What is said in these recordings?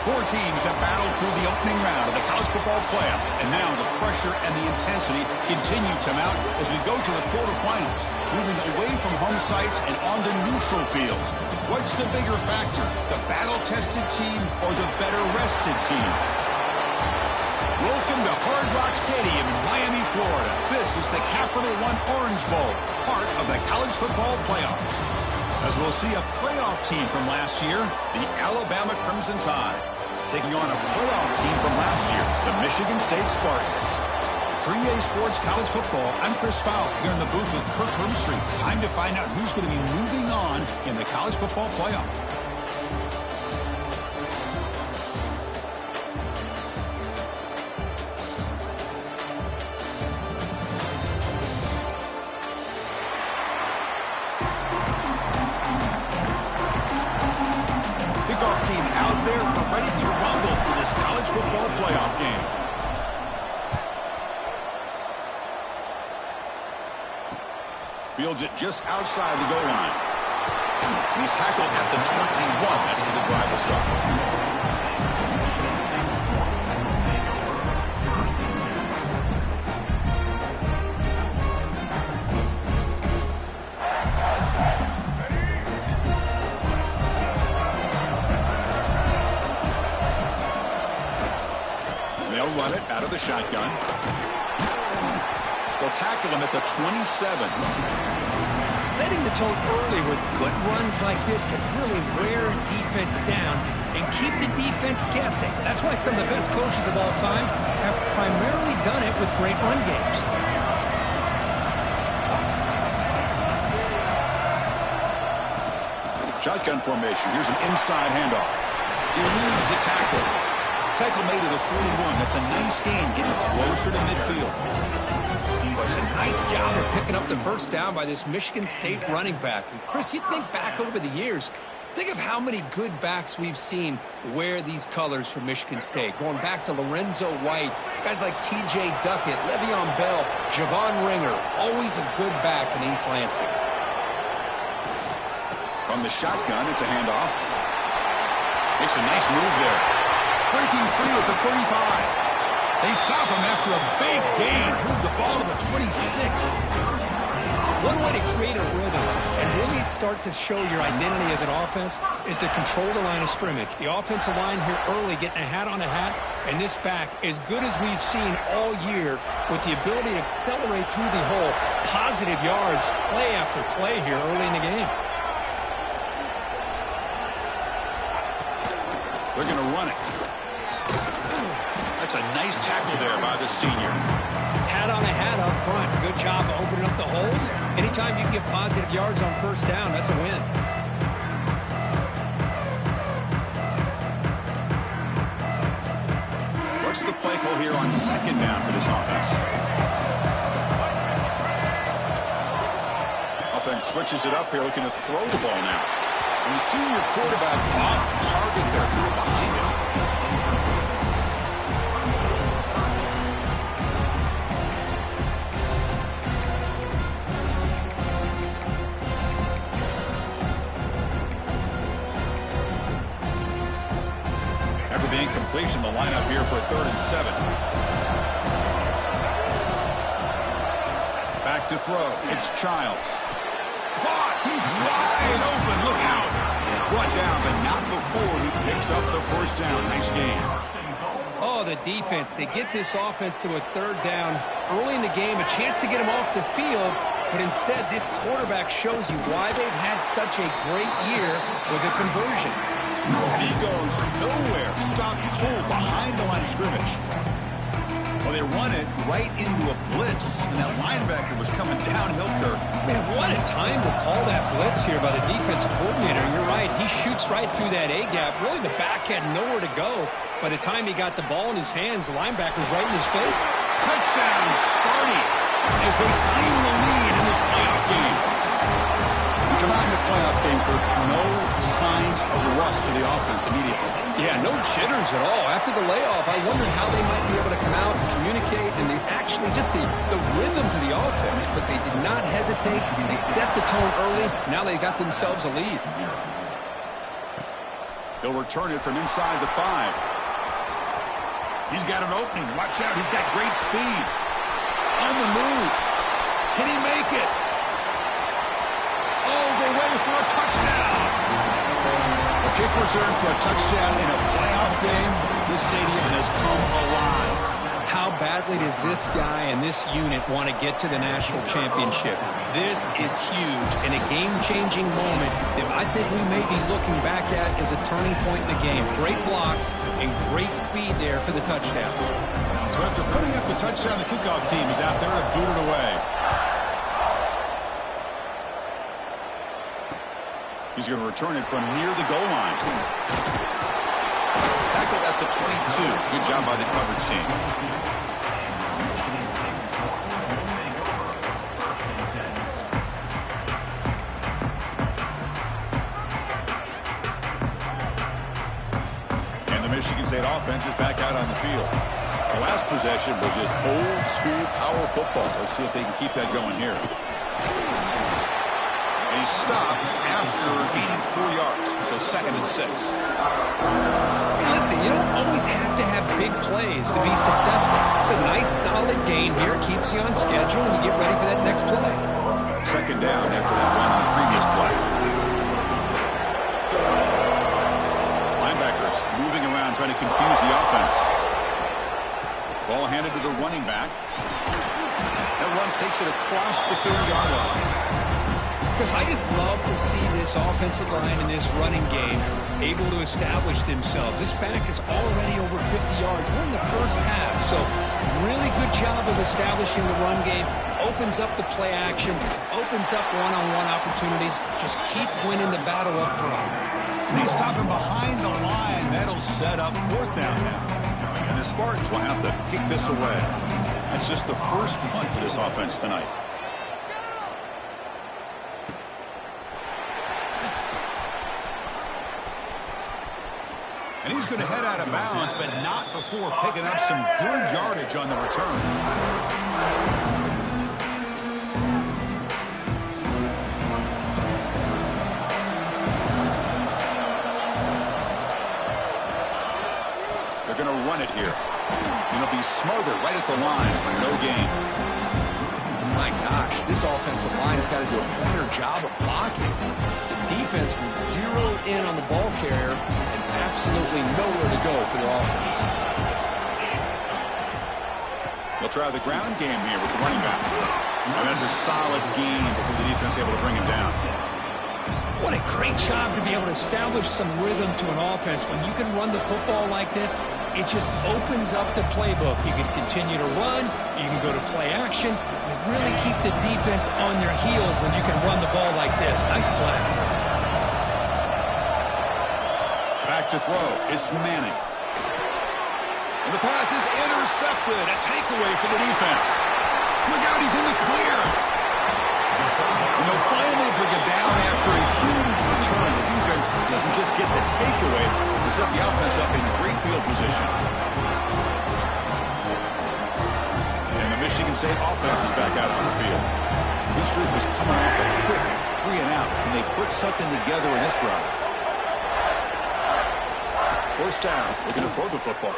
Four teams have battled through the opening round of the college football playoff, and now the pressure and the intensity continue to mount as we go to the quarterfinals, moving away from home sites and onto neutral fields. What's the bigger factor, the battle-tested team or the better-rested team? Welcome to Hard Rock Stadium in Miami, Florida. This is the Capital One Orange Bowl, part of the college football playoff. As we'll see a playoff team from last year, the Alabama Crimson Tide, taking on a playoff team from last year, the Michigan State Spartans. 3A Sports College Football, I'm Chris Fowl here in the booth with Kirk Herbstreit. Time to find out who's going to be moving on in the college football playoff. Football playoff game. Fields it just outside the goal line. He's tackled at the 21. That's where the drive will start. They'll run it out of the shotgun. They'll tackle him at the 27. Setting the tone early with good runs like this can really wear a defense down and keep the defense guessing. That's why some of the best coaches of all time have primarily done it with great run games. Shotgun formation. Here's an inside handoff. He eludes a tackle. Tackle made at the 41. That's a nice gain, getting closer to midfield. It's a nice job of picking up the first down by this Michigan State running back. And Chris, you think back over the years, think of how many good backs we've seen wear these colors for Michigan State. Going back to Lorenzo White, guys like T.J. Duckett, Le'Veon Bell, Javon Ringer, always a good back in East Lansing. From the shotgun, it's a handoff. Makes a nice move there. Breaking free with the 35. They stop him after a big gain. Move the ball to the 26. One way to create a rhythm and really start to show your identity as an offense is to control the line of scrimmage. The offensive line here early getting a hat on a hat, and this back, as good as we've seen all year, with the ability to accelerate through the hole, positive yards, play after play here early in the game. They're going to run it. That's a nice tackle there by the senior. Hat on a hat up front. Good job opening up the holes. Anytime you can get positive yards on first down, that's a win. What's the play call here on second down for this offense? Offense switches it up here, looking to throw the ball now. And the senior quarterback off target there, threw it behind him. After the incompletion, the lineup here for 3rd and 7. Back to throw. It's Childs. Caught. He's wide open. Look out. Brought down, but not before he picks up the first down. Nice game. Oh, the defense. They get this offense to a 3rd down early in the game, a chance to get him off the field, but instead this quarterback shows you why they've had such a great year with a conversion. And he goes nowhere. Stopped cold behind the line of scrimmage. Well, they run it right into a blitz, and that linebacker was coming downhill, Kirk. Man, what a time to call that blitz here by the defensive coordinator. You're right. He shoots right through that A-gap. Really, the back had nowhere to go. By the time he got the ball in his hands, the linebacker's right in his face. Touchdown, Sparty, as they claim the lead in this playoff game. We come out in the playoff game, Kirk. No signs of rust for the offense immediately. Yeah, no jitters at all. After the layoff, I wondered how they might be able to come out and communicate, and they actually just the rhythm to the offense, but they did not hesitate. They set the tone early. Now they got themselves a lead. He'll return it from inside the 5. He's got an opening. Watch out. He's got great speed. On the move. Can he make it? All the way for a touchdown. A kick return for a touchdown in a playoff game. This stadium has come alive. How badly does this guy and this unit want to get to the national championship? This is huge and a game-changing moment that I think we may be looking back at as a turning point in the game. Great blocks and great speed there for the touchdown. So after putting up the touchdown, the kickoff team is out there to boot it away. He's going to return it from near the goal line. Tackled at the 22. Good job by the coverage team. And the Michigan State offense is back out on the field. The last possession was just old school power football. Let's see if they can keep that going here. And he stopped after gaining 4 yards. So 2nd and 6. Hey, listen, you don't always have to have big plays to be successful. It's a nice, solid gain here. Keeps you on schedule, and you get ready for that next play. 2nd down after that run on the previous play. Linebackers moving around, trying to confuse the offense. Ball handed to the running back. That run takes it across the 30-yard line. Because I just love to see this offensive line in this running game able to establish themselves. This back is already over 50 yards. We're in the first half, so really good job of establishing the run game. Opens up the play action, opens up one-on-one opportunities. Just keep winning the battle up front. He's stopping behind the line. That'll set up 4th down now. And the Spartans will have to kick this away. That's just the first punt for this offense tonight. And he's going to head out of bounds, but not before picking up some good yardage on the return. They're going to run it here. And it'll be Smother right at the line for no gain. My gosh, this offensive line's got to do a better job of blocking. The defense was zeroed in on the ball carrier and absolutely nowhere to go for the offense. They'll try the ground game here with the running back. And that's a solid gain before the defense able to bring him down. What a great job to be able to establish some rhythm to an offense. When you can run the football like this, it just opens up the playbook. You can continue to run. You can go to play action. You really keep the defense on their heels when you can run the ball like this. Nice play. Back to throw. It's Manning. And the pass is intercepted. A takeaway for the defense. Look out, he's in the clear. And they'll finally bring him down after a huge return. The defense doesn't just get the takeaway, they set the offense up in great field position. And the Michigan State offense is back out on the field. This group is coming off a quick 3-and-out. Can they put something together in this drive? First down, looking to throw the football.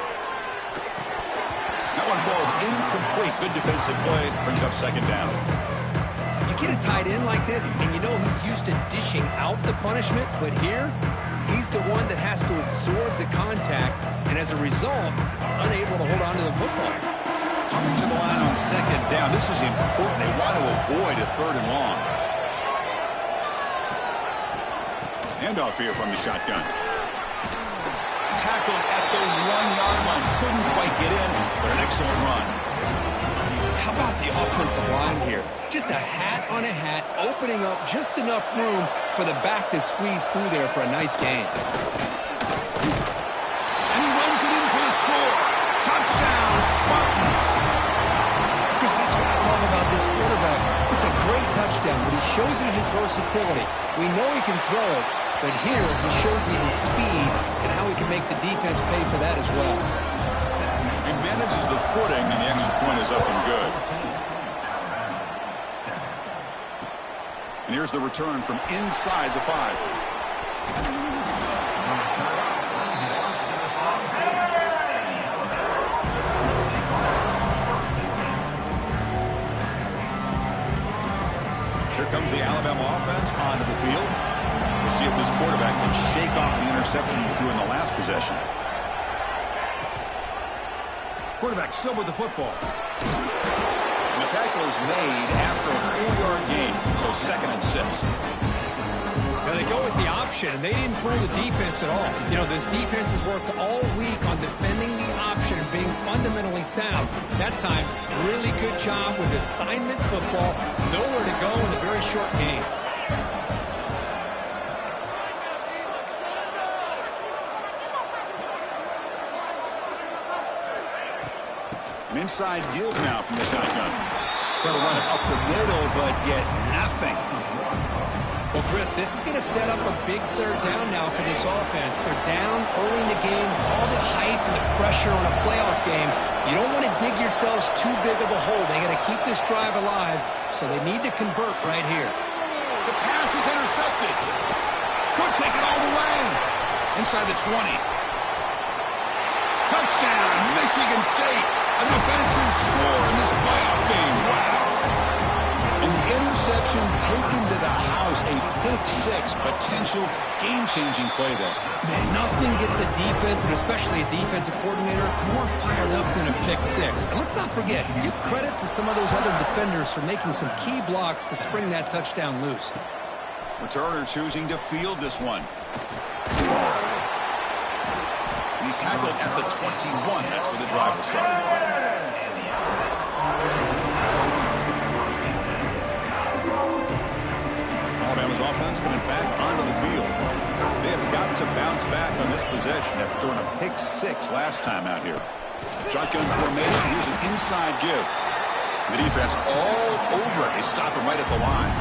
That one falls incomplete. Good defensive play, brings up 2nd down. You get a tight end like this, and you know he's used to dishing out the punishment, but here, he's the one that has to absorb the contact, and as a result, he's unable to hold on to the football. Coming to the line on 2nd down, this is important. They want to avoid a 3rd and long. Handoff here from the shotgun. Tackled at the 1-yard line. Couldn't quite get in, but an excellent run. How about the offensive line here? Just a hat on a hat, opening up just enough room for the back to squeeze through there for a nice gain. And he runs it in for the score. Touchdown, Spartans. Chris, that's what I love about this quarterback. It's a great touchdown, but he shows you his versatility. We know he can throw it, but here he shows you his speed and how he can make the defense pay for that as well. He manages the footing, and the extra point is up and good. And here's the return from inside the 5. onto the field. We'll see if this quarterback can shake off the interception he threw in the last possession. Quarterback still with the football. And the tackle is made after a 4-yard gain, so 2nd and 6. Now they go with the option, and they didn't fool the defense at all. You know, this defense has worked all week on defending the option and being fundamentally sound. That time, really good job with assignment football. Nowhere to go in a very short game. An inside give now from the shotgun. Try to run it up the middle, but get nothing. Well, Chris, this is going to set up a big 3rd down now for this offense. They're down early in the game. All the hype and the pressure on a playoff game. You don't want to dig yourselves too big of a hole. They got to keep this drive alive, so they need to convert right here. The pass is intercepted. Could take it all the way. Inside the 20. Touchdown, Michigan State. A defensive score in this playoff game. Wow. And the interception taken to the house, a pick-6, potential game-changing play there. Man, nothing gets a defense, and especially a defensive coordinator, more fired up than a pick-6. And let's not forget, give credit to some of those other defenders for making some key blocks to spring that touchdown loose. Returner choosing to field this one. He's tackled at the 21. That's where the drive will start. Alabama's offense coming back onto the field. They have got to bounce back on this possession after throwing a pick-6 last time out here. Shotgun formation. Here's an inside give. The defense all over it. They stop him right at the line.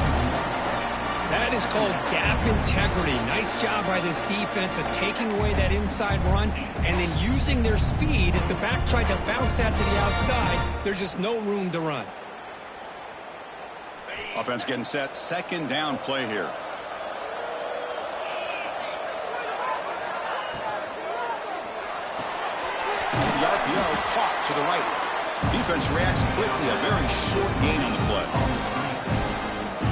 That is called gap integrity. Nice job by this defense of taking away that inside run and then using their speed as the back tried to bounce that to the outside. There's just no room to run. Offense getting set. 2nd down play here. The RPO caught to the right. Defense reacts quickly. A very short gain on the play.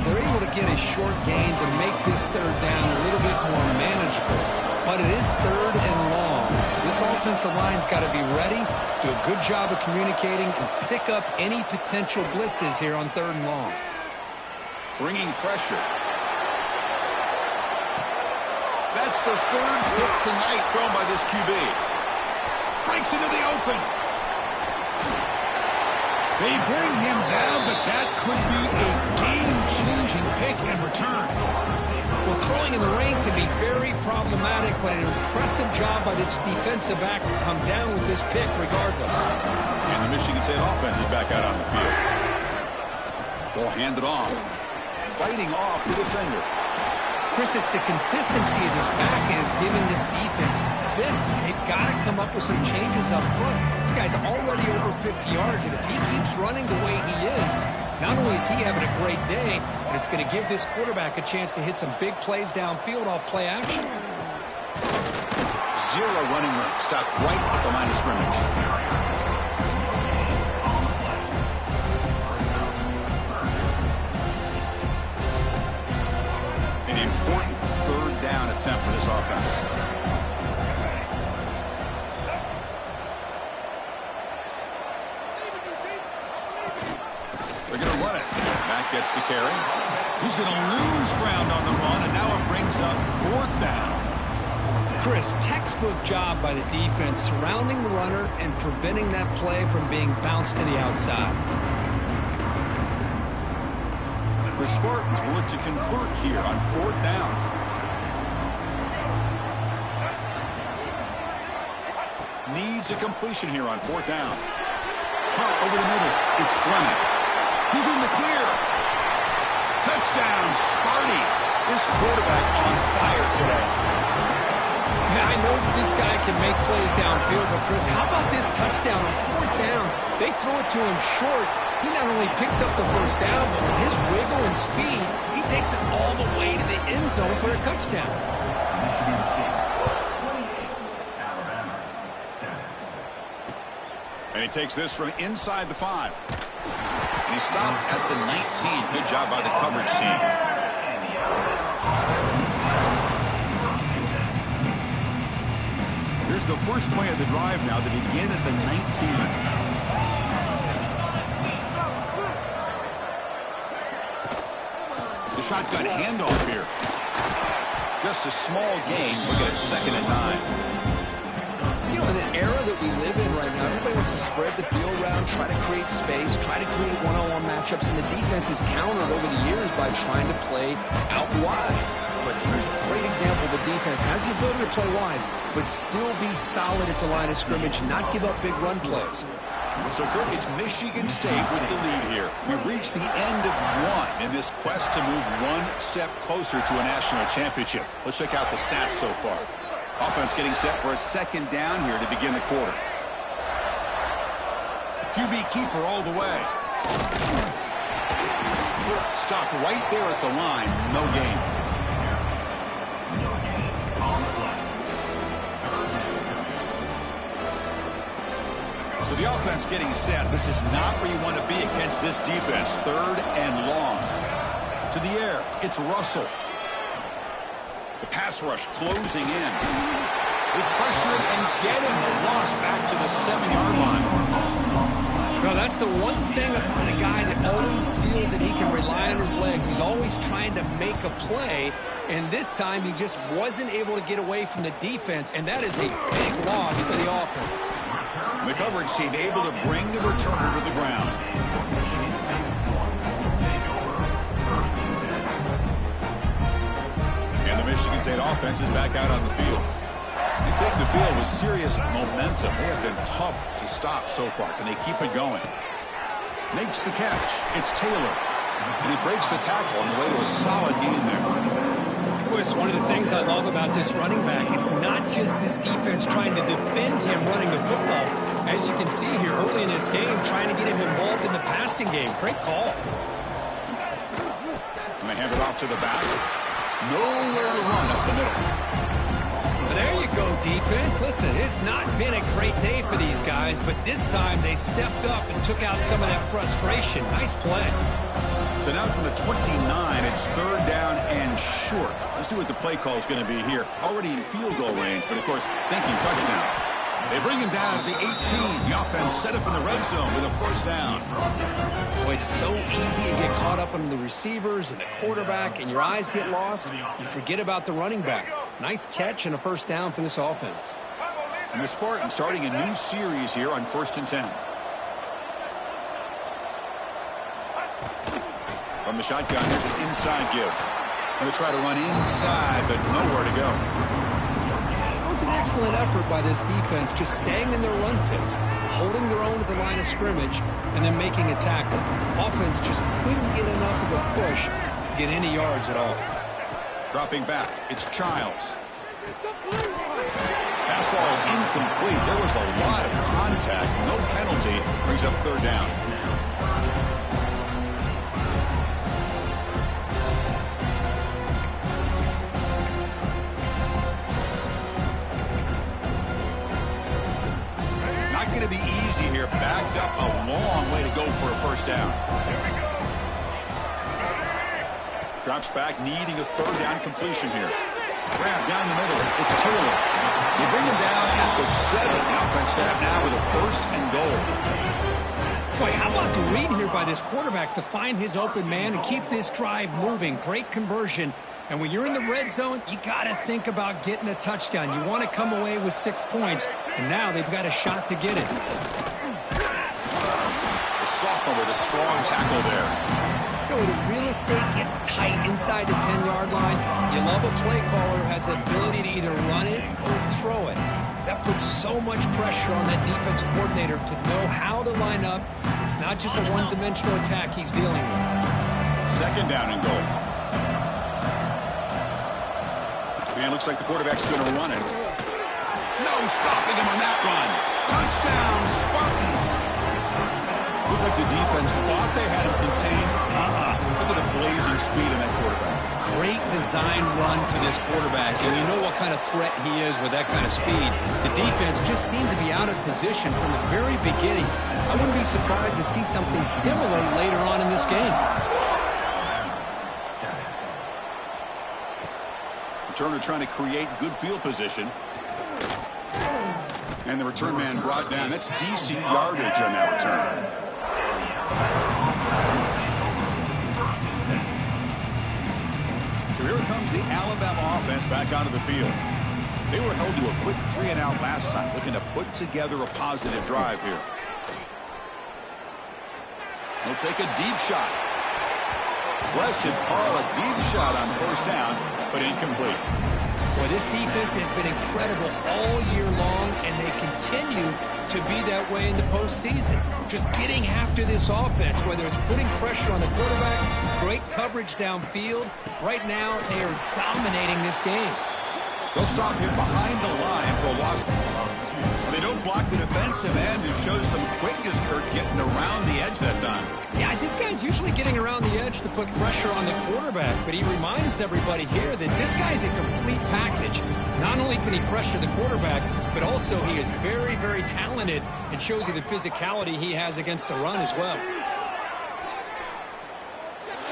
They're able to get a short gain to make this 3rd down a little bit more manageable. But it is 3rd and long. So this offensive line's got to be ready, do a good job of communicating, and pick up any potential blitzes here on 3rd and long. Bringing pressure. That's the 3rd hit tonight thrown by this QB. Breaks into the open. They bring him down, but that could be a game-changing pick and return. Well, throwing in the rain can be very problematic, but an impressive job by this defensive back to come down with this pick regardless. And the Michigan State offense is back out on the field. Ball handed off. Fighting off the defender. Chris, it's the consistency of this back is giving this defense fits. They've got to come up with some changes up front. This guy's already over 50 yards, and if he keeps running the way he is, not only is he having a great day, but it's going to give this quarterback a chance to hit some big plays downfield off play action. 0 running room. Stop right at the line of scrimmage. Important 3rd down attempt for this offense. They're going to run it. Matt gets the carry. He's going to lose ground on the run, and now it brings up 4th down. Chris, textbook job by the defense surrounding the runner and preventing that play from being bounced to the outside. The Spartans will look to convert here on 4th down. Needs a completion here on 4th down. Hart over the middle. It's Fleming. He's in the clear. Touchdown, Sparty. This quarterback on fire today. Yeah, I know that this guy can make plays downfield, but Chris, how about this touchdown on 4th down? They throw it to him short. He not only picks up the 1st down, but with his wiggle and speed, he takes it all the way to the end zone for a touchdown. And he takes this from inside the 5. And he stopped at the 19. Good job by the coverage team. Here's the first play of the drive now to begin at the 19. The shotgun handoff here. Just a small gain. Looking at 2nd and 9. You know, in the era that we live in right now, everybody wants to spread the field around, try to create space, try to create one-on-one matchups, and the defense is countered over the years by trying to play out wide. But here's a great example. The defense has the ability to play wide, but still be solid at the line of scrimmage, not give up big run plays. So, Kirk, it's Michigan State with the lead here. We've reached the end of one in this quest to move one step closer to a national championship. Let's check out the stats so far. Offense getting set for a 2nd down here to begin the quarter. QB keeper all the way. Stopped right there at the line. No gain. So the offense getting set. This is not where you want to be against this defense. 3rd and long. To the air. It's Russell. The pass rush closing in. They pressure it and get him. The loss back to the 7-yard line. No, that's the one thing about a guy that always feels that he can rely on his legs. He's always trying to make a play, and this time he just wasn't able to get away from the defense, and that is a big loss for the offense. The coverage team able to bring the returner to the ground. And the Michigan State offense is back out on the field. They take the field with serious momentum. They have been tough to stop so far. Can they keep it going? Makes the catch. It's Taylor. And he breaks the tackle on the way to a solid gain there. It's one of the things I love about this running back. It's not just this defense trying to defend him running the football. As you can see here early in this game, trying to get him involved in the passing game. Great call. And they hand it off to the back. Nowhere to run up the middle. Well, there you go, defense. Listen, it's not been a great day for these guys, but this time they stepped up and took out some of that frustration. Nice play. So now from the 29, it's 3rd down and short. Let's see what the play call is going to be here. Already in field goal range, but of course, thinking touchdown. They bring him down at the 18. The offense set up in the red zone with a 1st down. Boy, it's so easy to get caught up in the receivers and the quarterback, and your eyes get lost. You forget about the running back. Nice catch and a 1st down for this offense. And the Spartans starting a new series here on 1st and 10. From the shotgun, here's an inside give. Going to try to run inside, but nowhere to go. That was an excellent effort by this defense, just staying in their run fits, holding their own at the line of scrimmage, and then making a tackle. Offense just couldn't get enough of a push to get any yards at all. Dropping back, it's Childs. Pass ball is incomplete. There was a lot of contact. No penalty. Brings up 3rd down. Going to be easy here. Backed up a long way to go for a 1st down. Drops back, needing a 3rd down completion here. Grab down the middle. It's Taylor. They bring him down at the 7. The offense set up now with a 1st and goal. Boy, how about the read here by this quarterback to find his open man and keep this drive moving. Great conversion. And when you're in the red zone, you got to think about getting a touchdown. You want to come away with 6 points, and now they've got a shot to get it. The sophomore with a strong tackle there. You know, the real estate gets tight inside the 10-yard line. You love a play caller who has the ability to either run it or throw it, because that puts so much pressure on that defensive coordinator to know how to line up. It's not just a one-dimensional attack he's dealing with. 2nd down and goal. And looks like the quarterback's going to run it. No stopping him on that run. Touchdown, Spartans. Looks like the defense thought they had him contained. Look at the blazing speed in that quarterback. Great design run for this quarterback, and you know what kind of threat he is with that kind of speed. The defense just seemed to be out of position from the very beginning. I wouldn't be surprised to see something similar later on in this game. Turner trying to create good field position. And the return man brought down. That's decent yardage on that return. So here comes the Alabama offense back onto the field. They were held to a quick 3-and-out last time, looking to put together a positive drive here. He'll take a deep shot. Blessed call, a deep shot on first down, but incomplete. Well, this defense has been incredible all year long, and they continue to be that way in the postseason. Just getting after this offense, whether it's putting pressure on the quarterback, great coverage downfield. Right now, they are dominating this game. They'll stop him behind the line for a loss. They don't block the defensive end and show some quickness, Kurt, getting around the edge that time. Yeah, this guy's usually getting around the edge to put pressure on the quarterback, but he reminds everybody here that this guy's a complete package. Not only can he pressure the quarterback, but also he is very, very talented and shows you the physicality he has against the run as well.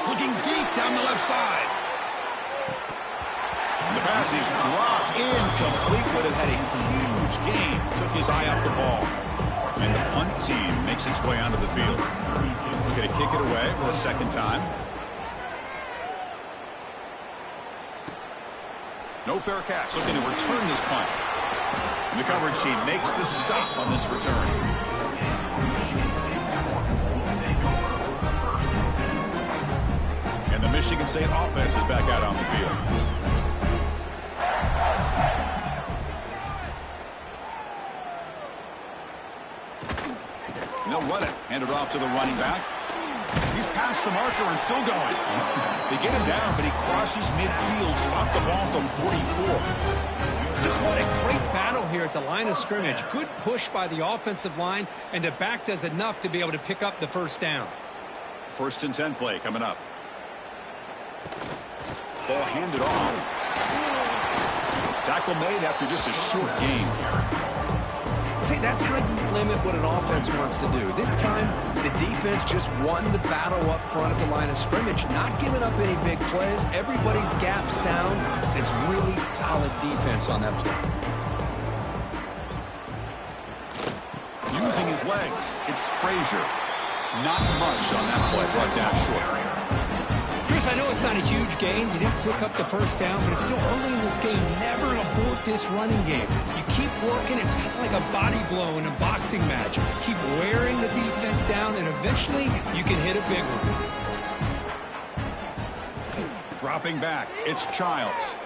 Looking deep down the left side. The pass is dropped incomplete. Would have had a huge gain. Took his eye off the ball. And the punt team makes its way onto the field. We're going to kick it away for the second time. No fair catch. Looking to return this punt. And the coverage team makes the stop on this return. And the Michigan State offense is back out on the field. They'll run it. Hand it off to the running back. He's past the marker and still going. They get him down, but he crosses midfield. Spot the ball at the 44. Just what a great battle here at the line of scrimmage. Good push by the offensive line, and the back does enough to be able to pick up the first down. 1st and 10 play coming up. Ball handed off. Tackle made after just a short gain. See, that's how you limit what an offense wants to do. This time, the defense just won the battle up front at the line of scrimmage, not giving up any big plays. Everybody's gap sound. It's really solid defense on that play. Using his legs, it's Frazier. Not much on that play, brought down short. Chris, I know it's not a huge gain. You didn't pick up the first down, but it's still early in this game. Never abort this running game. You keep working. It's kind of like a body blow in a boxing match. Keep wearing the defense down, and eventually you can hit a big one. Dropping back, it's Childs.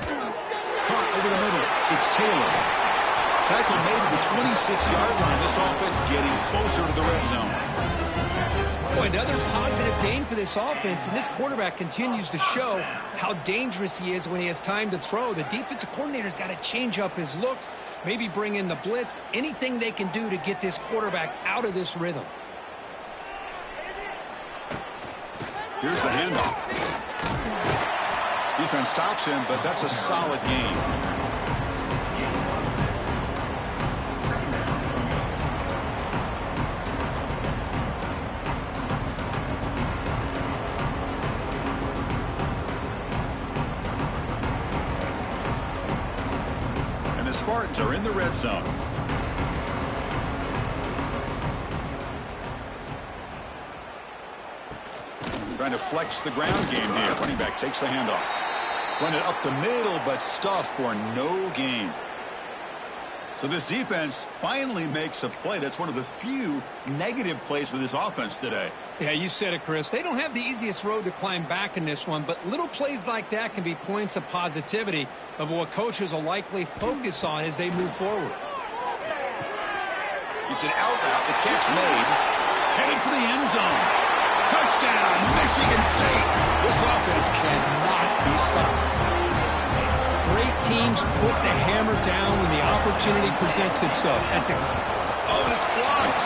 Caught over the middle, it's Taylor. Tackle made at the 26-yard line. This offense getting closer to the red zone. Boy, another positive gain for this offense, and this quarterback continues to show how dangerous he is when he has time to throw. The defensive coordinator's got to change up his looks, maybe bring in the blitz, anything they can do to get this quarterback out of this rhythm. Here's the handoff. Defense stops him, but that's a solid gain. Spartans are in the red zone. Trying to flex the ground game here. Running back takes the handoff. Run it up the middle, but stuff for no gain. So this defense finally makes a play. That's one of the few negative plays for this offense today. Yeah, you said it, Chris. They don't have the easiest road to climb back in this one, but little plays like that can be points of positivity of what coaches will likely focus on as they move forward. It's an out route. The catch made. Headed for the end zone. Touchdown, Michigan State. This offense cannot be stopped. Great teams put the hammer down when the opportunity presents itself. That's oh, and it's blocked.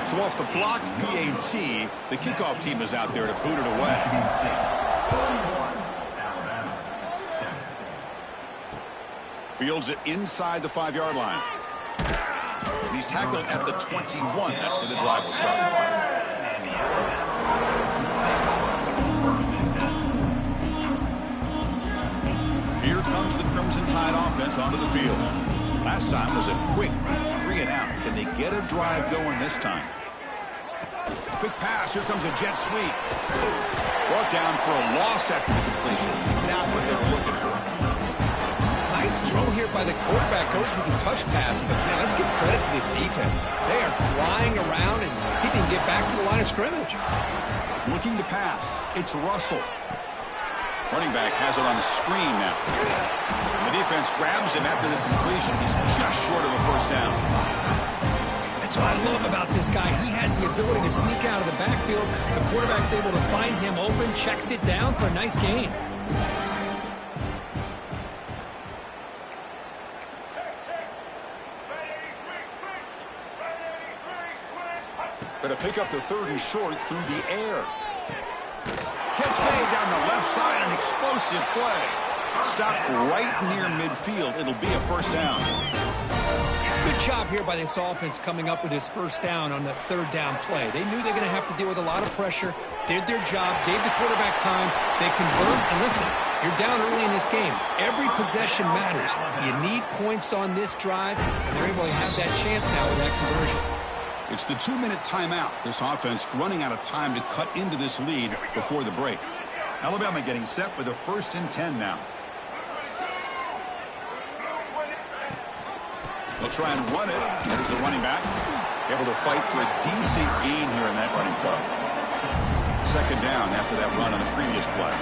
So off the blocked PAT, the kickoff team is out there to boot it away. Fields it inside the 5-yard line. He's tackled at the 21. That's where the drive will start. Here comes the Crimson Tide offense onto the field. Last time was a quick 3 and out. Can they get a drive going this time? Quick pass. Here comes a jet sweep. Brought down for a loss after the completion. Not what they were looking for. Nice throw here by the quarterback. Goes with the touch pass. But, man, let's give credit to this defense. They are flying around, and he didn't get back to the line of scrimmage. Looking to pass. It's Russell. Running back has it on the screen now. The defense grabs him after the completion. He's just short of a first down. That's what I love about this guy. He has the ability to sneak out of the backfield. The quarterback's able to find him open, checks it down for a nice gain. Going to pick up the 3rd and short through the air. Catch made down the left side, an explosive play. Stopped right near midfield. It'll be a first down. Good job here by this offense coming up with this first down on the 3rd down play. They knew they're going to have to deal with a lot of pressure, did their job, gave the quarterback time. They convert, and listen, you're down early in this game. Every possession matters. You need points on this drive, and they're able to have that chance now with that conversion. It's the 2-minute timeout. This offense running out of time to cut into this lead before the break. Alabama getting set with a 1st and 10 now. They'll try and run it. There's the running back. Able to fight for a decent gain here in that running play. 2nd down after that run on the previous play.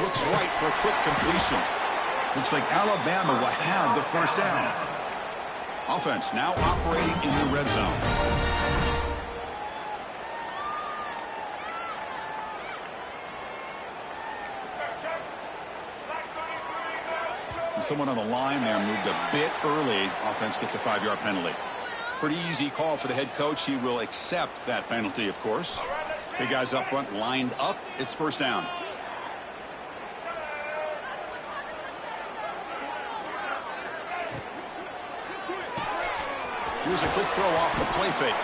Looks right for a quick completion. Looks like Alabama will have the first down. Offense now operating in the red zone. Someone on the line there moved a bit early. Offense gets a 5-yard penalty. Pretty easy call for the head coach. He will accept that penalty, of course. Big guys up front lined up. It's first down. Here's a quick throw off the play fake.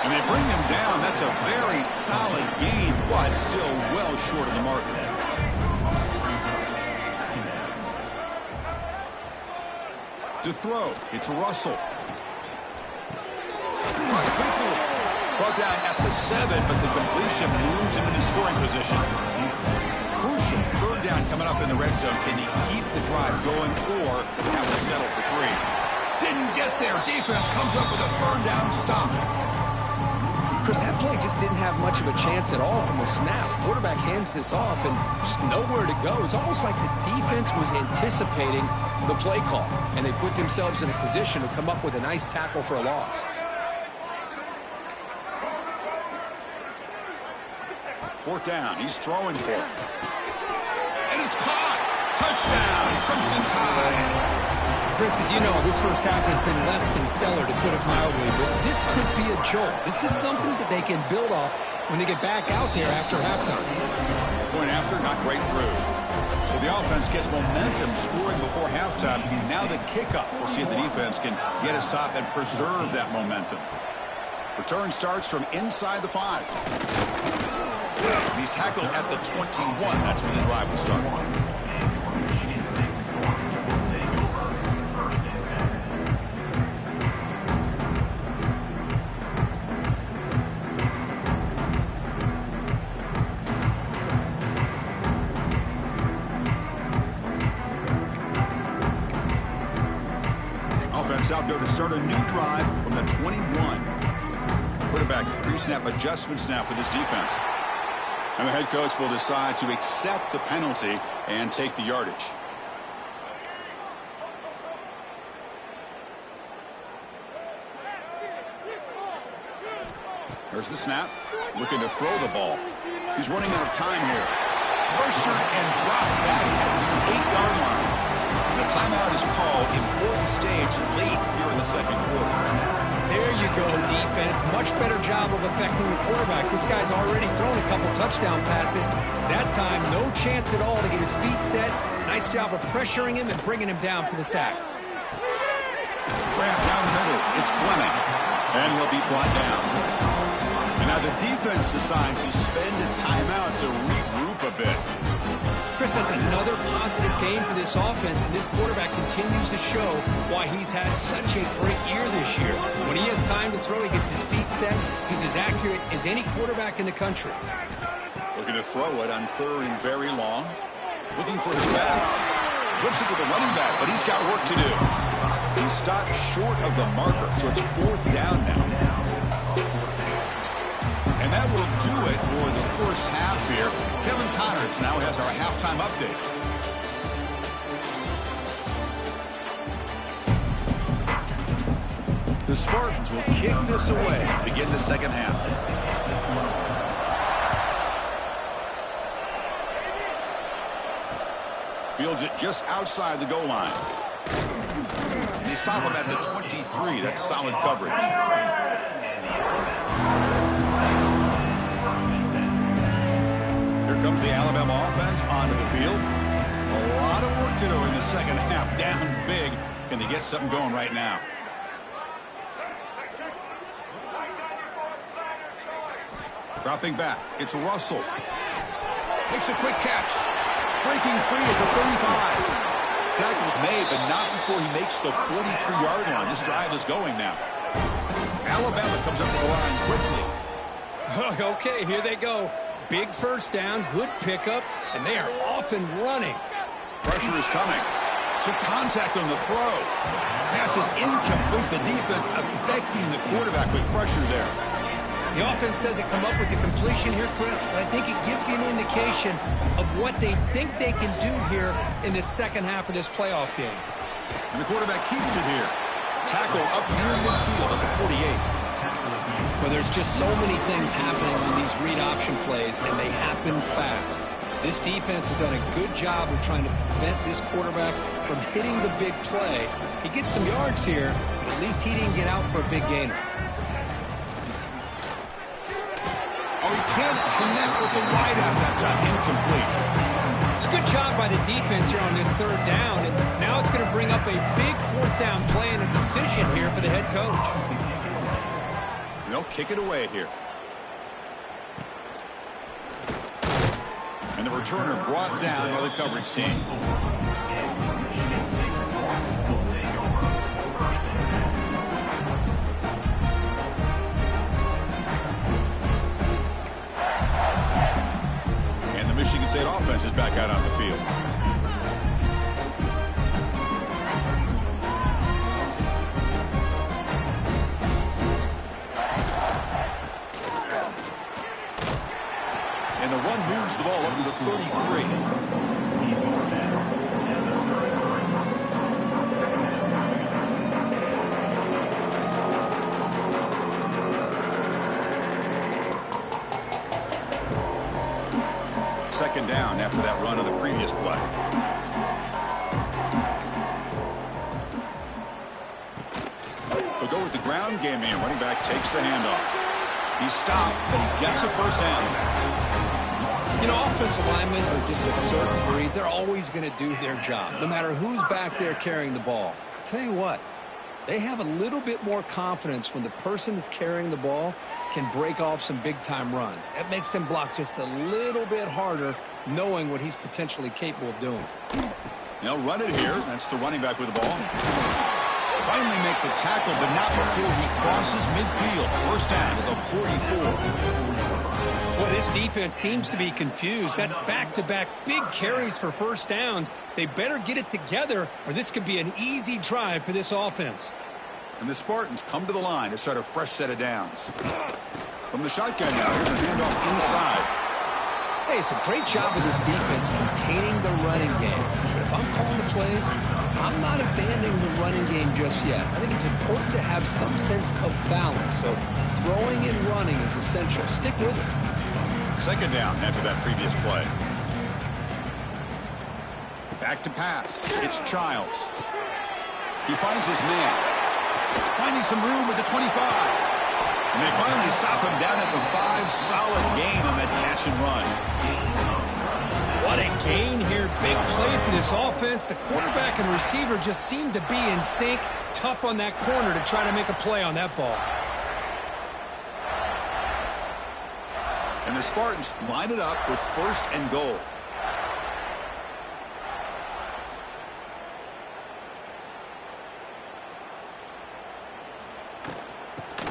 And they bring him down. That's a very solid gain, but still well short of the mark. To throw, it's Russell. Quickly. Brought down at the 7, but the completion moves him into scoring position. Crucial 3rd down coming up in the red zone. Can he keep the drive going or have to settle for 3? Didn't get there. Defense comes up with a 3rd down stop. Chris, that play just didn't have much of a chance at all from the snap. Quarterback hands this off and just nowhere to go. It's almost like the defense was anticipating the play call, and they put themselves in a position to come up with a nice tackle for a loss. 4th down. He's throwing for it. And it's caught. Touchdown. Crimson Tide. Chris, as you know, this first half has been less than stellar, to put it mildly, but this could be a jolt. This is something that they can build off when they get back out there after halftime. Point after, not great through. So the offense gets momentum scoring before halftime. Now the kickoff. We'll see if the defense can get a stop and preserve that momentum. Return starts from inside the 5. He's tackled at the 21. That's where the drive will start. Out there to start a new drive from the 21. Quarterback pre-snap adjustments now for this defense. And the head coach will decide to accept the penalty and take the yardage. There's the snap. Looking to throw the ball. He's running out of time here. Pressure and drop back at the 8-yard line. The timeout is called. Important stage late here in the 2nd quarter. There you go, defense. Much better job of affecting the quarterback. This guy's already thrown a couple touchdown passes. That time, no chance at all to get his feet set. Nice job of pressuring him and bringing him down for the sack. Grab down the middle. It's Fleming. And he'll be brought down. And now the defense decides to spend a timeout to regroup Chris, that's another positive game for this offense, and this quarterback continues to show why he's had such a great year this year. When he has time to throw, he gets his feet set. He's as accurate as any quarterback in the country. Looking to throw it on 3rd and very long. Looking for his back. Whips it to the running back, but he's got work to do. He stopped short of the marker, so it's 4th down now. And that will do it for the first half here. Kevin Connors now has our halftime update. The Spartans will kick this away to begin the second half. Fields it just outside the goal line. And they stop him at the 23. That's solid coverage. Here comes the Alabama offense onto the field. A lot of work to do in the second half. Down big. Can they get something going right now? Dropping back. It's Russell. Makes a quick catch. Breaking free at the 35. Tackle's made, but not before he makes the 43-yard line. This drive is going now. Alabama comes up to the line quickly. Okay, here they go. Big first down, good pickup, and they are off and running. Pressure is coming. To contact on the throw. Pass is incomplete. The defense affecting the quarterback with pressure there. The offense doesn't come up with the completion here, Chris, but I think it gives you an indication of what they think they can do here in the second half of this playoff game. And the quarterback keeps it here. Tackle up near midfield at the 48. Well, there's just so many things happening on these read option plays, and they happen fast. This defense has done a good job of trying to prevent this quarterback from hitting the big play. He gets some yards here, but at least he didn't get out for a big gainer. Oh, he can't connect with the wideout that time. Incomplete. It's a good job by the defense here on this 3rd down, and now it's going to bring up a big 4th down play and a decision here for the head coach. They'll kick it away here. And the returner brought down by the coverage team. Michigan State offense is back out on the field. And the run moves the ball up to the 33. Second down after that run of the previous play. They'll go with the ground game here. Running back takes the handoff. He's stopped, but he gets a first down. You know, offensive linemen are just a certain breed. They're always going to do their job, no matter who's back there carrying the ball. I'll tell you what, they have a little bit more confidence when the person that's carrying the ball can break off some big-time runs. That makes him block just a little bit harder, knowing what he's potentially capable of doing. They'll run it here. That's the running back with the ball. Finally make the tackle, but not before he crosses midfield. First down to the 44. Well, this defense seems to be confused. That's back-to-back big carries for first downs. They better get it together, or this could be an easy drive for this offense. And the Spartans come to the line to start a fresh set of downs. From the shotgun now, here's a handoff inside. Hey, it's a great job of this defense containing the running game. But if I'm calling the plays, I'm not abandoning the running game just yet. I think it's important to have some sense of balance. So throwing and running is essential. Stick with it. Second down after that previous play. Back to pass. It's Childs. He finds his man. Finding some room with the 25. And they finally stop him down at the 5. Solid gain on that catch and run. What a gain here. Big play for this offense. The quarterback and receiver just seem to be in sync. Tough on that corner to try to make a play on that ball. And the Spartans line it up with first and goal.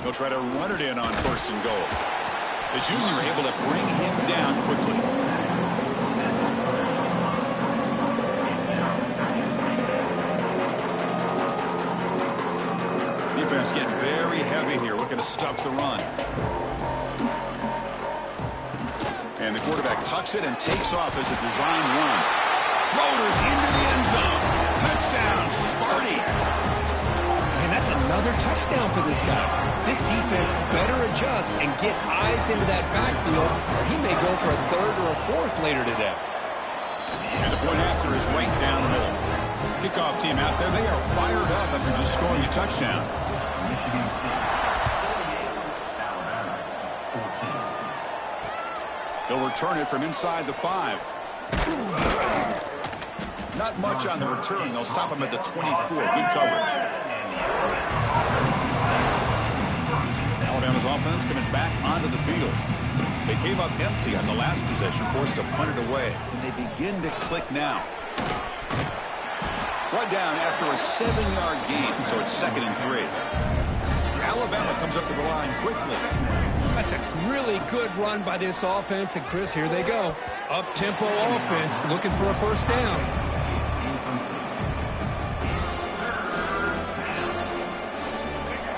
He'll try to run it in on 1st and goal. The junior able to bring him down quickly. Defense getting very heavy here, looking to stuff the run. And the quarterback tucks it and takes off as a design run. Motors into the end zone. Touchdown, Sparty. And that's another touchdown for this guy. This defense better adjust and get eyes into that backfield, or he may go for a 3rd or a 4th later today. And the point after is right down the middle. Kickoff team out there, they are fired up after just scoring a touchdown. They'll return it from inside the 5. Not much on the return. They'll stop him at the 24. Good coverage. Alabama's offense coming back onto the field. They came up empty on the last possession, forced to punt it away. And they begin to click now. One down after a 7-yard gain, so it's 2nd and 3. Alabama comes up to the line quickly. That's a really good run by this offense. And, Chris, here they go. Up-tempo offense looking for a 1st down.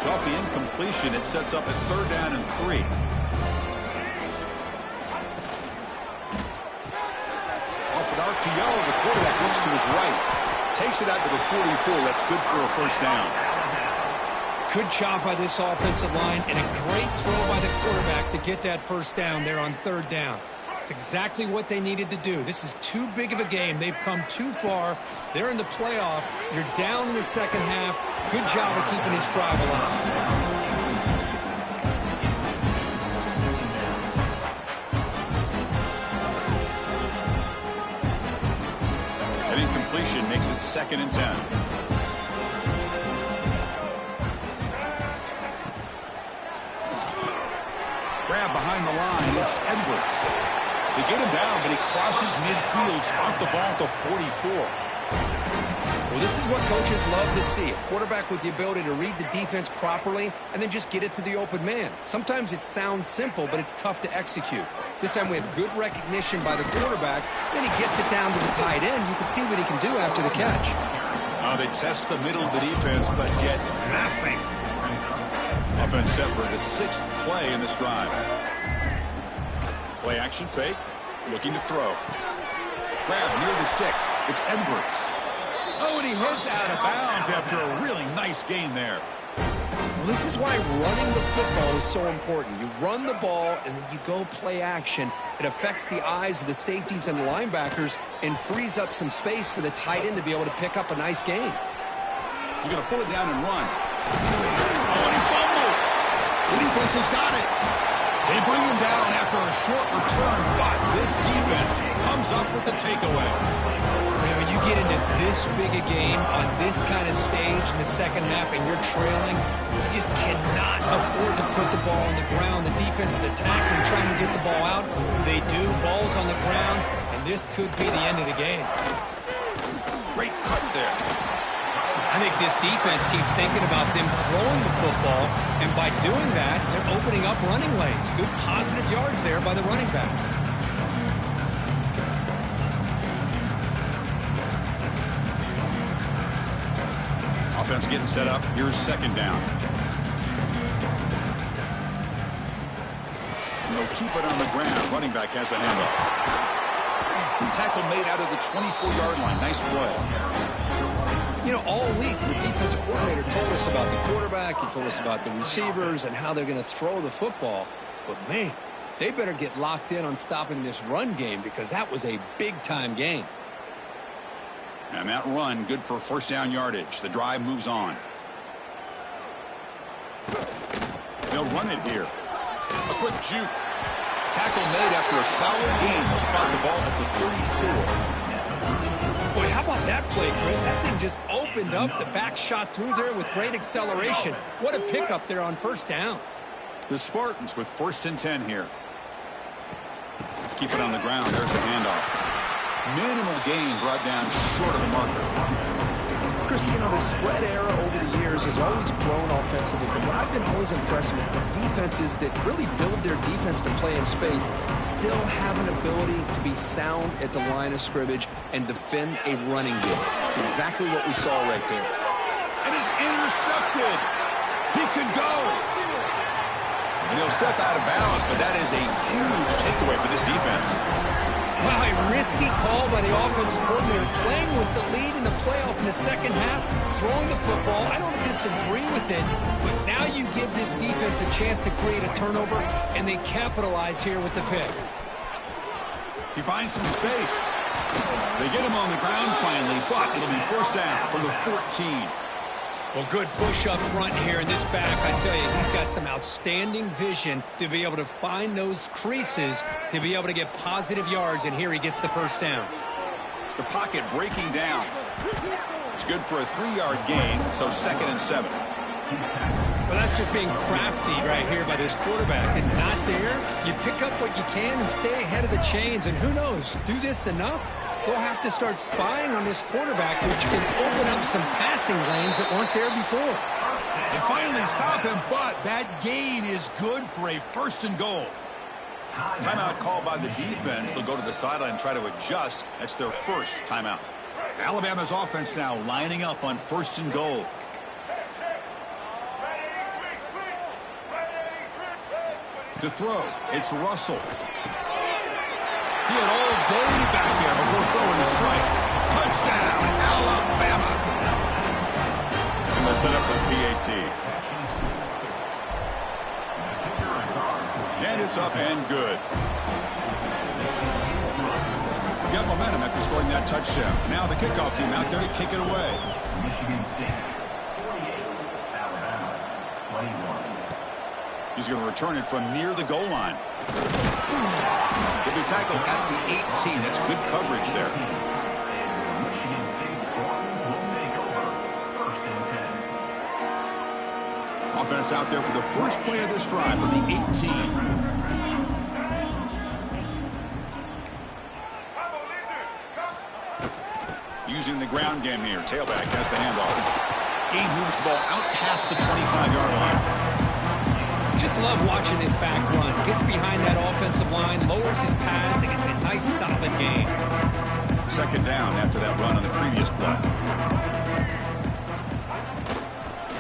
Off the incompletion, it sets up at 3rd down and 3. Off an RPO, the quarterback looks to his right. Takes it out to the 44. That's good for a 1st down. Good job by this offensive line and a great throw by the quarterback to get that 1st down there on 3rd down. It's exactly what they needed to do. This is too big of a game. They've come too far. They're in the playoff. You're down in the 2nd half. Good job of keeping this drive alive. An incompletion makes it 2nd and 10. Grab behind the line. It's Edwards. They get him down, but he crosses midfield. Spot the ball at the 44. Well, this is what coaches love to see. A quarterback with the ability to read the defense properly and then just get it to the open man. Sometimes it sounds simple, but it's tough to execute. This time we have good recognition by the quarterback. Then he gets it down to the tight end. You can see what he can do after the catch. They test the middle of the defense, but get nothing. Offense set for the 6th play in this drive. Play action fake. Looking to throw. Grab near the sticks. It's Edwards. Oh, and he heads out of bounds after a really nice gain there. Well, this is why running the football is so important. You run the ball, and then you go play action. It affects the eyes of the safeties and linebackers and frees up some space for the tight end to be able to pick up a nice gain. He's going to pull it down and run. Oh, and he fumbles. The defense has got it. They bring him down after a short return, but this defense comes up with the takeaway. Man, when you get into this big a game on this kind of stage in the 2nd half and you're trailing, you just cannot afford to put the ball on the ground. The defense is attacking, trying to get the ball out. They do. Ball's on the ground, and this could be the end of the game. Great cut there. I think this defense keeps thinking about them throwing the football, and by doing that, they're opening up running lanes. Good positive yards there by the running back. Offense getting set up. Here's 2nd down. And they'll keep it on the ground. Running back has the handoff. Tackle made out of the 24-yard line. Nice play. You know, all week, the defensive coordinator told us about the quarterback. He told us about the receivers and how they're going to throw the football. But, man, they better get locked in on stopping this run game because that was a big-time game. And that run, good for 1st down yardage. The drive moves on. They'll run it here. A quick juke. Tackle made after a solid gain. They'll spot the ball at the 34. Boy, how about that play, Chris? That thing just opened up. The back shot through there with great acceleration. What a pickup there on 1st down. The Spartans with 1st and 10 here. Keep it on the ground. There's the handoff. Minimal gain brought down short of the marker. Chris, you know, the spread era over the years has always grown offensively, but what I've been always impressed with are defenses that really build their defense to play in space, still have an ability to be sound at the line of scrimmage and defend a running game. It's exactly what we saw right there. And he's intercepted. He could go. And he'll step out of bounds, but that is a huge takeaway for this defense. Wow, a risky call by the offensive coordinator, playing with the lead in the playoff in the second half, throwing the football. I don't disagree with it, but now you give this defense a chance to create a turnover, and they capitalize here with the pick. He finds some space. They get him on the ground finally, but it'll be first down from the 14. Well, good push up front here in this back. I tell you, he's got some outstanding vision to be able to find those creases, to be able to get positive yards, and here he gets the first down. The pocket breaking down. It's good for a 3-yard gain, so 2nd and 7. Well, that's just being crafty right here by this quarterback. It's not there. You pick up what you can and stay ahead of the chains, and who knows, do this enough, they'll have to start spying on this quarterback, which can open up some passing lanes that weren't there before. They finally stop him, but that gain is good for a 1st and goal. Timeout called by the defense. They'll go to the sideline and try to adjust. That's their first timeout. Alabama's offense now lining up on 1st and goal. To throw, it's Russell. He had all day back there before throwing the strike. Touchdown, Alabama. And they'll set up for the PAT. And it's up and good. Got momentum after scoring that touchdown. Now the kickoff team out there to kick it away. Michigan State, 48, Alabama, 21. He's going to return it from near the goal line. He'll be tackled at the 18. That's good coverage there. Michigan State Spartans will take over 1st and 10. Offense out there for the first play of this drive from the 18. Using the ground game here. Tailback has the handoff. He moves the ball out past the 25-yard line. Just love watching this back run. Gets behind that offensive line, lowers his pads, and gets a nice solid gain. 2nd down after that run on the previous play.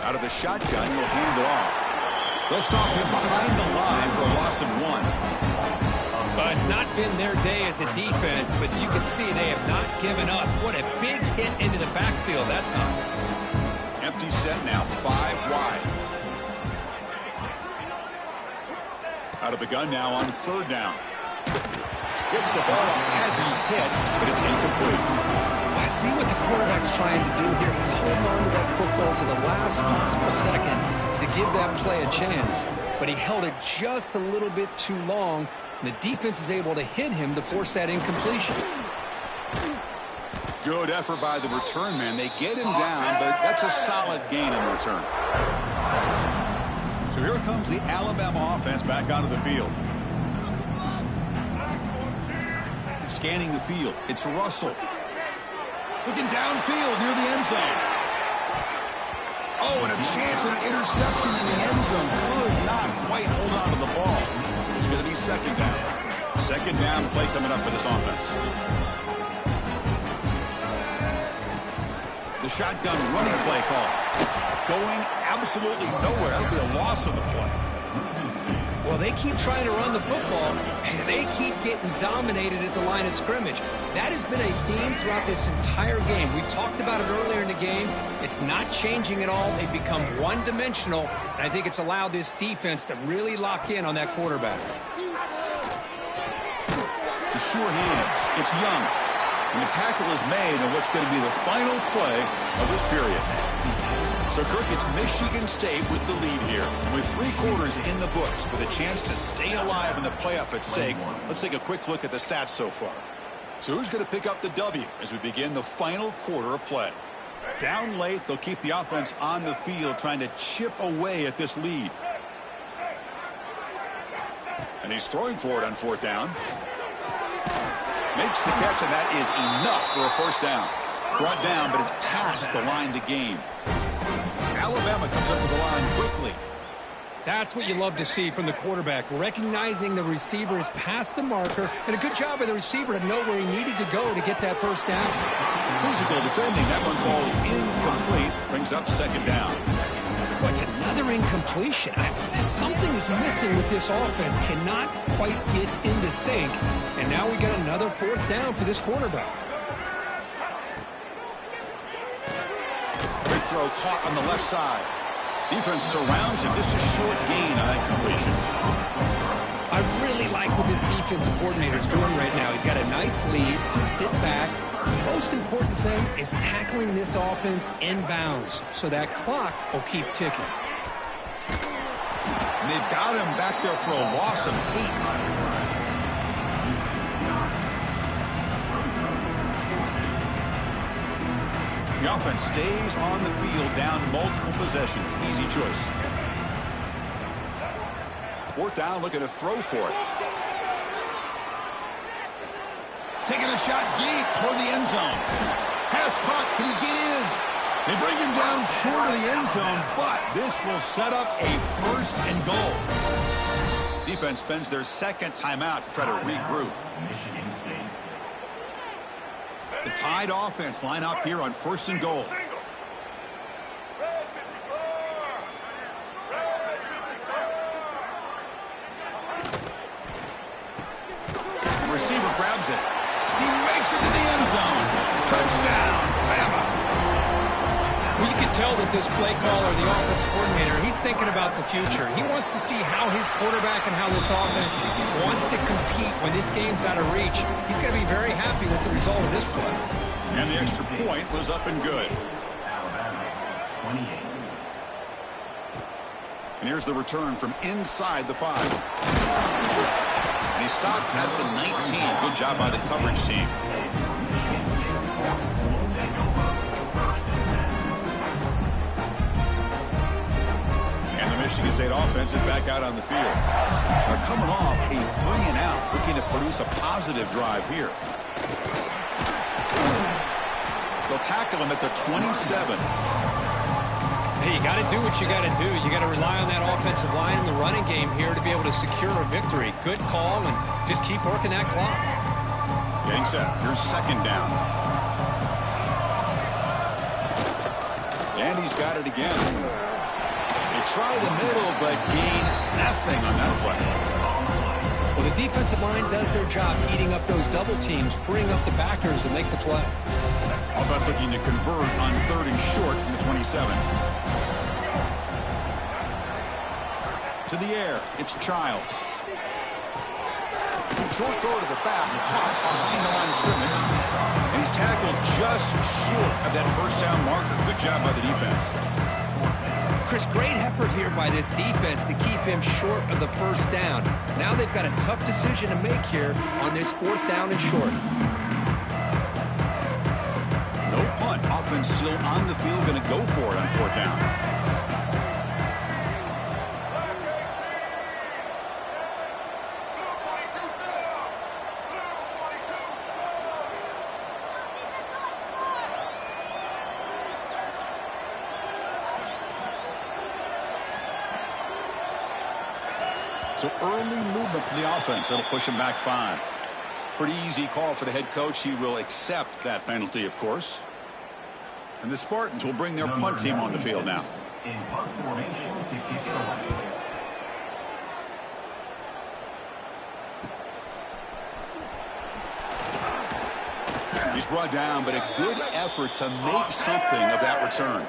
Out of the shotgun, he'll hand it off. They'll stop him behind the line for a loss of 1. It's not been their day as a defense, but you can see they have not given up. What a big hit into the backfield that time. Empty set now, 5 wide. Out of the gun now on 3rd down. Gets the ball up as he's hit, but it's incomplete. I see what the quarterback's trying to do here. He's holding on to that football to the last possible second to give that play a chance. But he held it just a little bit too long. And the defense is able to hit him to force that incompletion. Good effort by the return man. They get him down, but that's a solid gain in return. So here comes the Alabama offense back onto the field. Scanning the field. It's Russell. Looking downfield near the end zone. Oh, and a chance at an interception in the end zone. Could not quite hold on to the ball. It's going to be 2nd down. 2nd down play coming up for this offense. The shotgun running play call. Going absolutely nowhere. That'll be a loss of the play. Well, they keep trying to run the football, and they keep getting dominated at the line of scrimmage. That has been a theme throughout this entire game. We've talked about it earlier in the game. It's not changing at all. They've become one-dimensional, and I think it's allowed this defense to really lock in on that quarterback. The sure hands. It's Young. And the tackle is made on what's going to be the final play of this period. So, Kirk, it's Michigan State with the lead here. With 3 quarters in the books with a chance to stay alive in the playoff at stake, let's take a quick look at the stats so far. So who's going to pick up the W as we begin the final quarter of play? Down late, they'll keep the offense on the field trying to chip away at this lead. And he's throwing for it on 4th down. Makes the catch, and that is enough for a 1st down. Brought down, but it's past the line to gain. Alabama comes up with the line quickly. That's what you love to see from the quarterback, recognizing the receiver is past the marker, and a good job by the receiver to know where he needed to go to get that first down. Physical defending. That one falls incomplete. Brings up second down. What's another incompletion? Just something is missing with this offense. Cannot quite get into sync. And now we got another fourth down for this quarterback. Quick throw caught on the left side. Defense surrounds him. Just a short gain on that completion. I really like what this defensive coordinator is doing right now. He's got a nice lead to sit back. The most important thing is tackling this offense inbounds so that clock will keep ticking. And they've got him back there for a loss of 8. The offense stays on the field down multiple possessions. Easy choice. Fourth down, looking to throw for it. Taking a shot deep toward the end zone. Pass caught. Can he get in? They bring him down short of the end zone, but this will set up a first and goal. Defense spends their second timeout to try to regroup. The Tide offense line up here on first and goal. The receiver grabs it. He makes it to the end zone. Touchdown, Bama. Well, you can tell that this play caller, the offense coordinator, he's thinking about the future. He wants to see how his quarterback and how this offense wants to compete when this game's out of reach. He's going to be very happy with the result of this play. And the extra point was up and good. And here's the return from inside the 5. And he stopped at the 19. Good job by the coverage team. Michigan State offense is back out on the field. They're coming off a 3-and-out, looking to produce a positive drive here. They'll tackle him at the 27. Hey, you got to do what you got to do. You got to rely on that offensive line in the running game here to be able to secure a victory. Good call, and just keep working that clock. Getting set. Here's second down. And he's got it again. Try the middle, but gain nothing on that play. Well, the defensive line does their job eating up those double teams, freeing up the backers to make the play. Offense looking to convert on third and short from the 27. To the air, it's Childs. Short throw to the back, caught behind the line of scrimmage. And he's tackled just short of that first down marker. Good job by the defense. Chris, great effort here by this defense to keep him short of the first down. Now they've got a tough decision to make here on this fourth down and short. No punt. Offense still on the field, going to go for it on fourth down. So early movement from the offense. That'll push him back 5. Pretty easy call for the head coach. He will accept that penalty, of course. And the Spartans will bring their punt team on the field now. In punt formation to kick it away. He's brought down, but a good effort to make something of that return.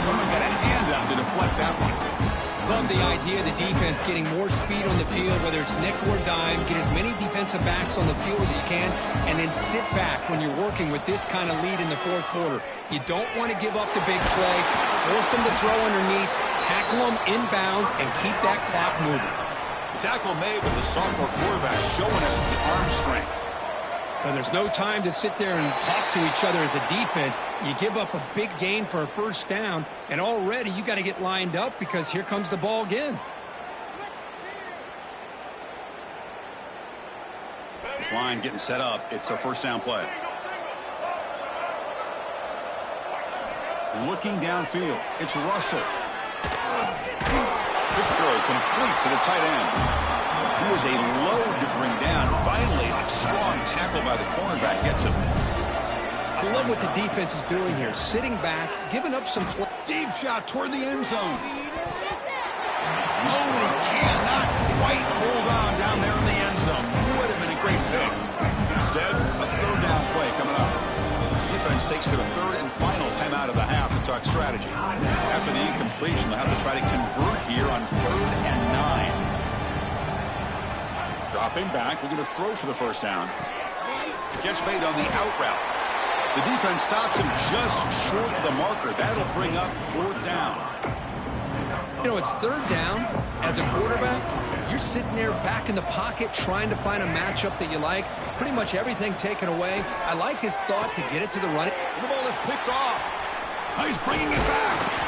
Someone got a hand up to deflect that one. Love the idea of the defense getting more speed on the field, whether it's nickel or dime, get as many defensive backs on the field as you can, and then sit back when you're working with this kind of lead in the fourth quarter. You don't want to give up the big play, force them to throw underneath, tackle them inbounds, and keep that clock moving. The tackle made with the sophomore quarterback showing us the arm strength. Now, there's no time to sit there and talk to each other as a defense. You give up a big gain for a first down, and already you got to get lined up because here comes the ball again. This line getting set up. It's a first down play. Looking downfield. It's Russell. Quick throw complete to the tight end. He was a load to bring down. Finally, a strong tackle by the cornerback gets him. I love what the defense is doing here. Sitting back, giving up some play. Deep shot toward the end zone. Oh, he cannot quite hold on down there in the end zone. Would have been a great pick. Instead, a third down play coming up. Defense takes their third and final timeout of the half to talk strategy. After the incompletion, they'll have to try to convert here on 3rd and 9. Dropping back, looking to throw for the first down. Gets made on the out route. The defense stops him just short of the marker. That'll bring up 4th down. You know, it's 3rd down. As a quarterback, you're sitting there back in the pocket trying to find a matchup that you like. Pretty much everything taken away. I like his thought to get it to the running. The ball is picked off. He's bringing it back.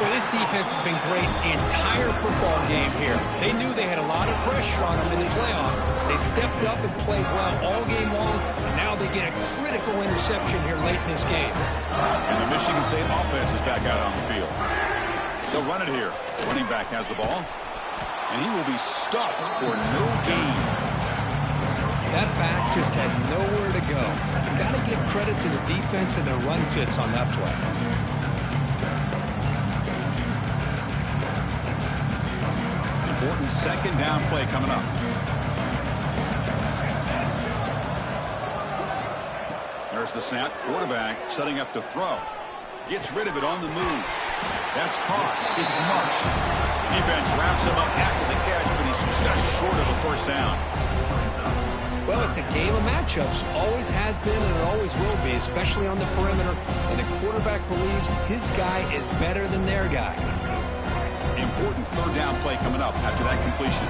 Well, this defense has been great the entire football game here. They knew they had a lot of pressure on them in the playoff. They stepped up and played well all game long, and now they get a critical interception here late in this game. And the Michigan State offense is back out on the field. They'll run it here. Running back has the ball, and he will be stuffed for no gain. That back just had nowhere to go. Got to give credit to the defense and their run fits on that play. Important second down play coming up. There's the snap. Quarterback setting up to throw. Gets rid of it on the move. That's caught. It's Marsh. Defense wraps him up after the catch, but he's just short of a first down. Well, it's a game of matchups. Always has been and it always will be, especially on the perimeter. And the quarterback believes his guy is better than their guy. Important 3rd down play coming up after that completion.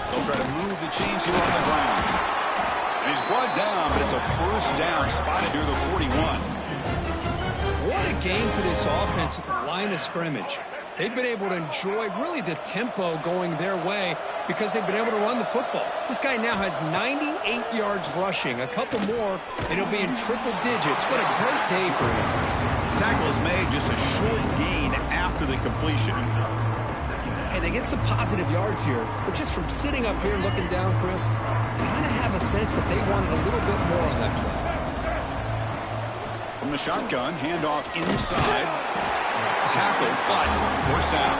They'll try to move the chains here on the ground. And he's brought down, but it's a first down spotted near the 41. What a game for this offense at the line of scrimmage. They've been able to enjoy really the tempo going their way because they've been able to run the football. This guy now has 98 yards rushing. A couple more, and he'll be in triple digits. What a great day for him. Tackle is made, just a short gain after the completion. And they get some positive yards here, but just from sitting up here looking down, Chris, you kind of have a sense that they wanted a little bit more on that play. From the shotgun, handoff inside. Tackle, but first down.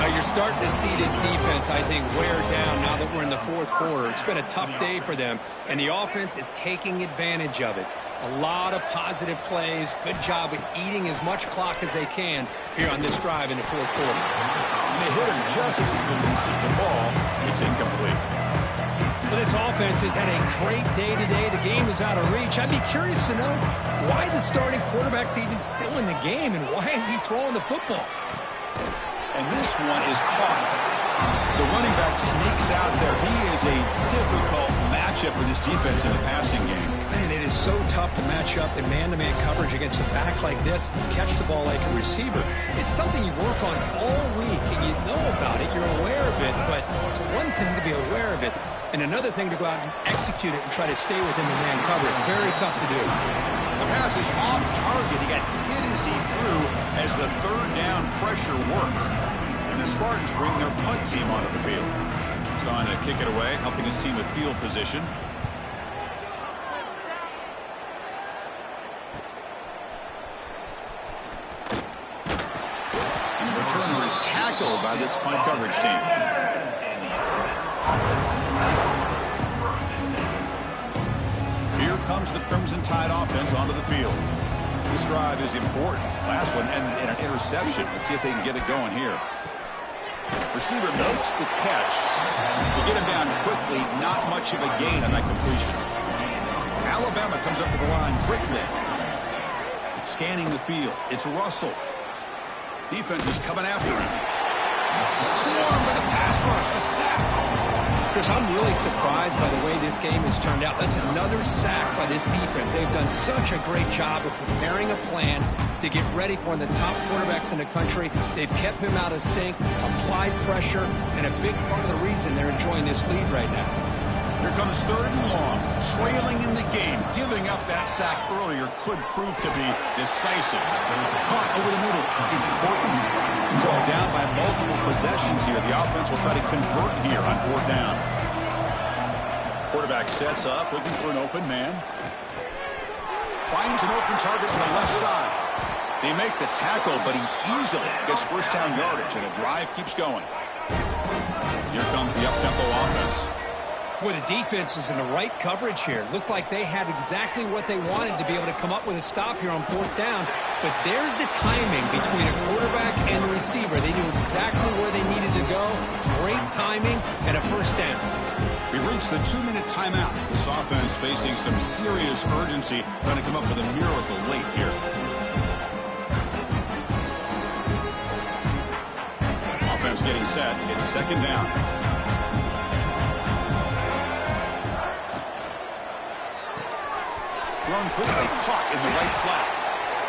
You're starting to see this defense, I think, wear down now that we're in the 4th quarter. It's been a tough day for them, and the offense is taking advantage of it. A lot of positive plays. Good job of eating as much clock as they can here on this drive in the 4th quarter. And they hit him just as he releases the ball. It's incomplete. Well, this offense has had a great day today. The game is out of reach. I'd be curious to know why the starting quarterback's even still in the game and why is he throwing the football? And this one is caught. The running back sneaks out there. He is a difficult matchup for this defense in the passing game. Man, it is so tough to match up in man-to-man coverage against a back like this and catch the ball like a receiver. It's something you work on all week, and you know about it. You're aware of it, but it's one thing to be aware of it, and another thing to go out and execute it and try to stay within the man coverage. Very tough to do. The pass is off target. He got hit as he threw as the 3rd down pressure works. And the Spartans bring their punt team onto the field. Trying to kick it away, helping his team with field position. And the returner is tackled by this punt coverage team. Here comes the Crimson Tide offense onto the field. This drive is important. Last one and an interception. Let's see if they can get it going here. Receiver makes the catch. They get him down quickly. Not much of a gain on that completion. Alabama comes up to the line quickly. Scanning the field. It's Russell. Defense is coming after him. Swarmed by the pass rush. A sack. Chris, I'm really surprised by the way this game has turned out. That's another sack by this defense. They've done such a great job of preparing a plan to get ready for one of the top quarterbacks in the country. They've kept him out of sync, applied pressure, and a big part of the reason they're enjoying this lead right now. Here comes 3rd and long, trailing in the game. Giving up that sack earlier could prove to be decisive. Caught over the middle. It's Horton. So down by multiple possessions here. The offense will try to convert here on 4th down. Quarterback sets up, looking for an open man. Finds an open target on the left side. They make the tackle, but he easily gets first down yardage, and the drive keeps going. Here comes the up-tempo offense. Boy, the defense was in the right coverage here. Looked like they had exactly what they wanted to be able to come up with a stop here on 4th down. But there's the timing between a quarterback and the receiver. They knew exactly where they needed to go. Great timing and a first down. We've reached the 2-minute timeout. This offense facing some serious urgency, trying to come up with a miracle late here. Offense getting set. It's 2nd down. Thrown quickly, caught in the right flat.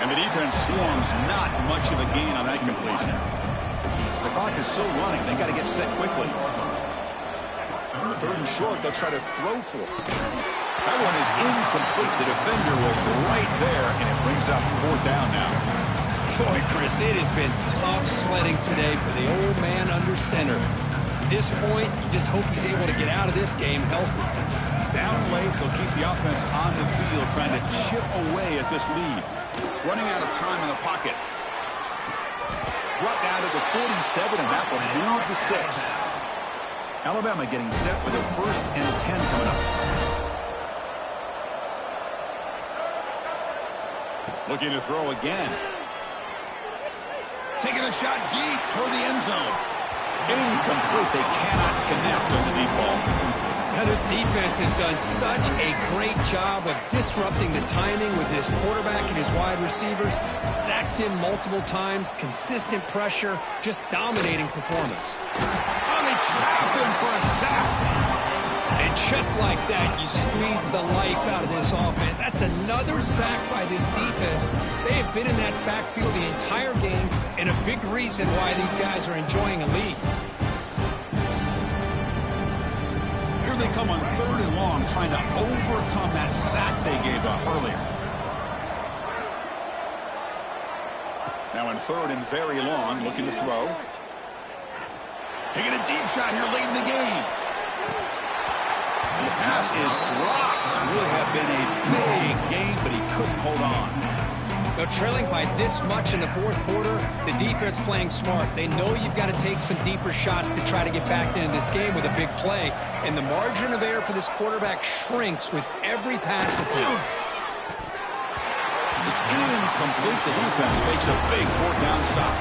And the defense swarms, not much of a gain on that completion. The clock is still running. They got to get set quickly. The 3rd and short, they'll try to throw for it. That one is incomplete. The defender was right there, and it brings up 4th down now. Boy, Chris, it has been tough sledding today for the old man under center. At this point, you just hope he's able to get out of this game healthy. Down late, they'll keep the offense on the field, trying to chip away at this lead. Running out of time in the pocket. Brought down to the 47, and that will move the sticks. Alabama getting set with a 1st and 10 coming up. Looking to throw again. Taking a shot deep toward the end zone. Incomplete. They cannot connect on the deep ball. Now, this defense has done such a great job of disrupting the timing with his quarterback and his wide receivers. Sacked him multiple times, consistent pressure, just dominating performance. Oh, they trap him for a sack. And just like that, you squeeze the life out of this offense. That's another sack by this defense. They have been in that backfield the entire game, and a big reason why these guys are enjoying a lead. They come on 3rd and long, trying to overcome that sack they gave up earlier. Now in 3rd and very long, looking to throw. Taking a deep shot here late in the game. And the pass is dropped. Would have been a big game, but he couldn't hold on. Now, trailing by this much in the 4th quarter, the defense playing smart. They know you've got to take some deeper shots to try to get back into this game with a big play. And the margin of error for this quarterback shrinks with every pass attempt. It's incomplete. The defense makes a big 4th down stop.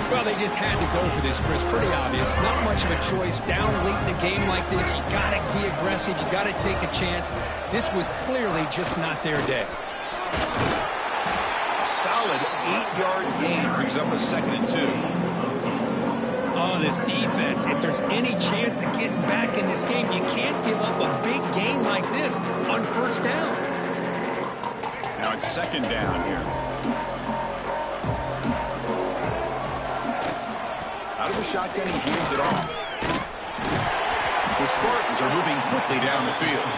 Well, they just had to go for this, Chris. Pretty obvious. Not much of a choice. Down late in the game like this, you got to be aggressive. You got to take a chance. This was clearly just not their day. Solid 8-yard gain brings up a 2nd and 2. Oh, this defense. If there's any chance of getting back in this game, you can't give up a big gain like this on 1st down. Now it's 2nd down here. Out of the shotgun, he hands it off. The Spartans are moving quickly down the field.